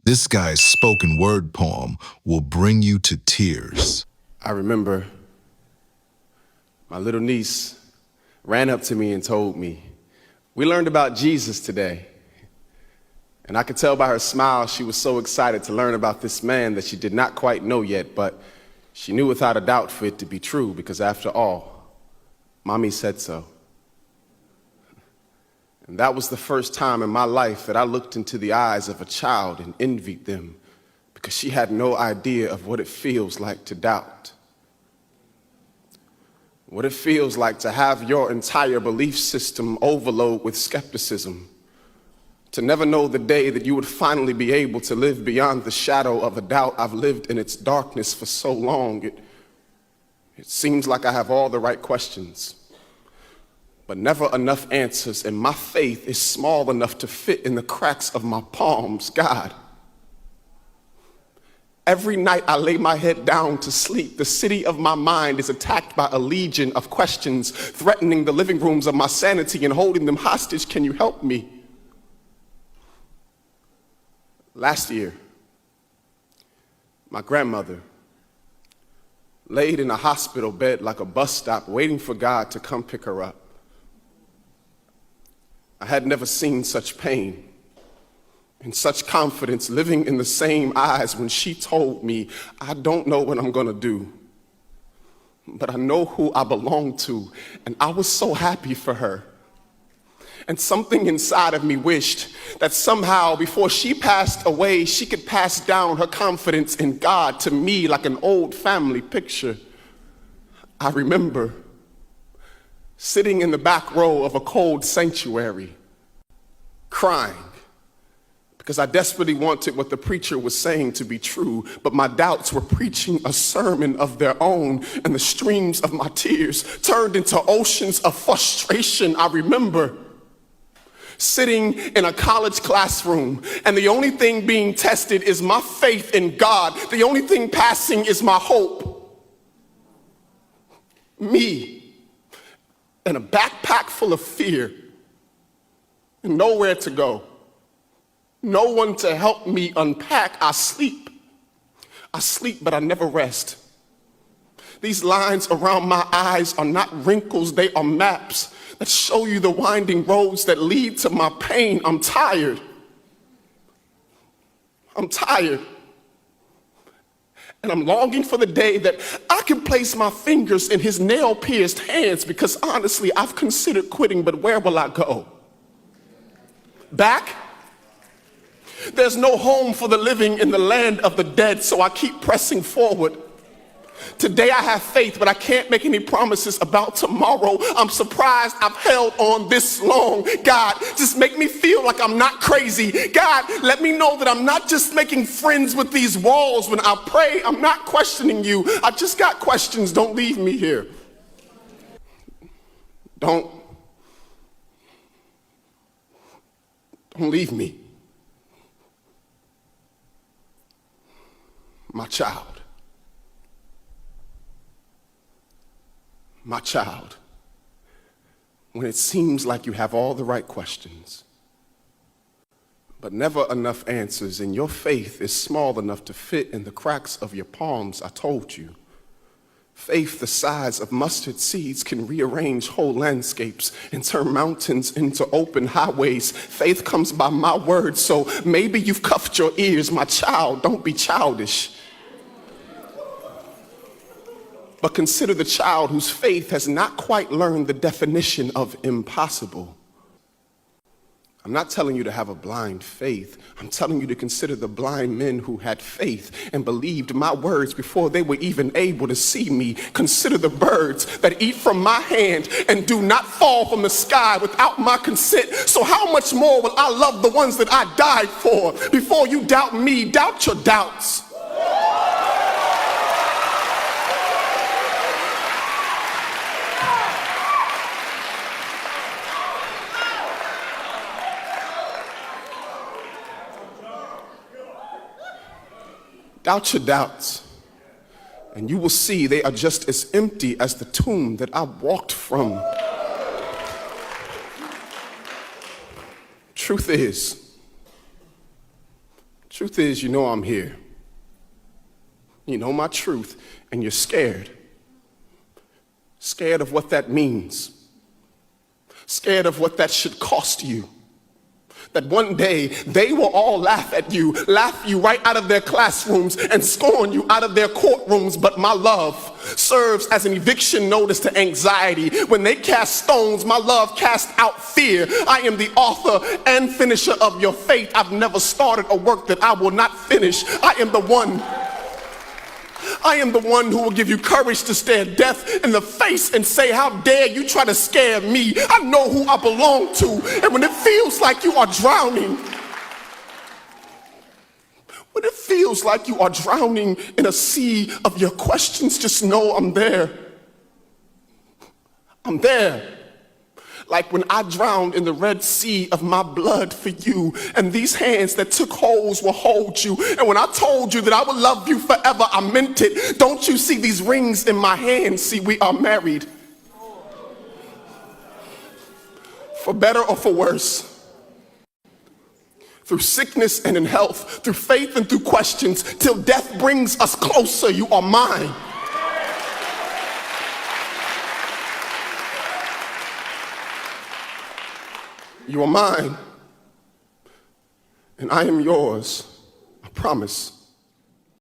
This guy's spoken word poem will bring you to tears. I remember my little niece ran up to me and told me, "We learned about Jesus today." And I could tell by her smile she was so excited to learn about this man that she did not quite know yet, but she knew without a doubt for it to be true, because after all, Mommy said so. And that was the first time in my life that I looked into the eyes of a child and envied them, because she had no idea of what it feels like to doubt. What it feels like to have your entire belief system overload with skepticism, to never know the day that you would finally be able to live beyond the shadow of a doubt. I've lived in its darkness for so long, it seems like I have all the right questions, but never enough answers, and my faith is small enough to fit in the cracks of my palms. God, every night I lay my head down to sleep, the city of my mind is attacked by a legion of questions, threatening the living rooms of my sanity and holding them hostage. Can you help me? Last year, my grandmother laid in a hospital bed like a bus stop, waiting for God to come pick her up. I had never seen such pain and such confidence living in the same eyes when she told me, "I don't know what I'm gonna do, but I know who I belong to." And I was so happy for her. And something inside of me wished that somehow before she passed away, she could pass down her confidence in God to me like an old family picture. I remember sitting in the back row of a cold sanctuary, crying, because I desperately wanted what the preacher was saying to be true, but my doubts were preaching a sermon of their own, and the streams of my tears turned into oceans of frustration. I remember sitting in a college classroom, and the only thing being tested is my faith in God. The only thing passing is my hope. Me, and a backpack full of fear, and nowhere to go, no one to help me unpack. I sleep, but I never rest. These lines around my eyes are not wrinkles, they are maps that show you the winding roads that lead to my pain. I'm tired. And I'm longing for the day that I can place my fingers in his nail-pierced hands, because honestly, I've considered quitting, but where will I go? Back? There's no home for the living in the land of the dead, so I keep pressing forward. Today I have faith, but I can't make any promises about tomorrow. I'm surprised I've held on this long. God, just make me feel like I'm not crazy. God, let me know that I'm not just making friends with these walls. When I pray, I'm not questioning you. I just got questions. Don't leave me here. Don't leave me. My child. My child, when it seems like you have all the right questions, but never enough answers, and your faith is small enough to fit in the cracks of your palms, I told you, faith the size of mustard seeds can rearrange whole landscapes and turn mountains into open highways. Faith comes by my word, so maybe you've cuffed your ears. My child, don't be childish. But consider the child whose faith has not quite learned the definition of impossible. I'm not telling you to have a blind faith. I'm telling you to consider the blind men who had faith and believed my words before they were even able to see me. Consider the birds that eat from my hand and do not fall from the sky without my consent. So how much more will I love the ones that I died for? Before you doubt me, doubt your doubts. Doubt your doubts, and you will see they are just as empty as the tomb that I walked from. Truth Truth is, you know I'm here. You know my truth, and you're scared. Scared of what that means. Scared of what that should cost you. That one day they will all laugh you right out of their classrooms and scorn you out of their courtrooms. But my love serves as an eviction notice to anxiety. When they cast stones, my love casts out fear. I am the author and finisher of your faith. I've never started a work that I will not finish. I am the one who will give you courage to stare death in the face and say, how dare you try to scare me? I know who I belong to. And when it feels like you are drowning, in a sea of your questions, just know I'm there. I'm there. Like when I drowned in the Red Sea of my blood for you, and these hands that took holes will hold you. And when I told you that I would love you forever, I meant it. Don't you see these rings in my hands? See, we are married. For better or for worse. Through sickness and in health, through faith and through questions, till death brings us closer, you are mine. You are mine, and I am yours, I promise.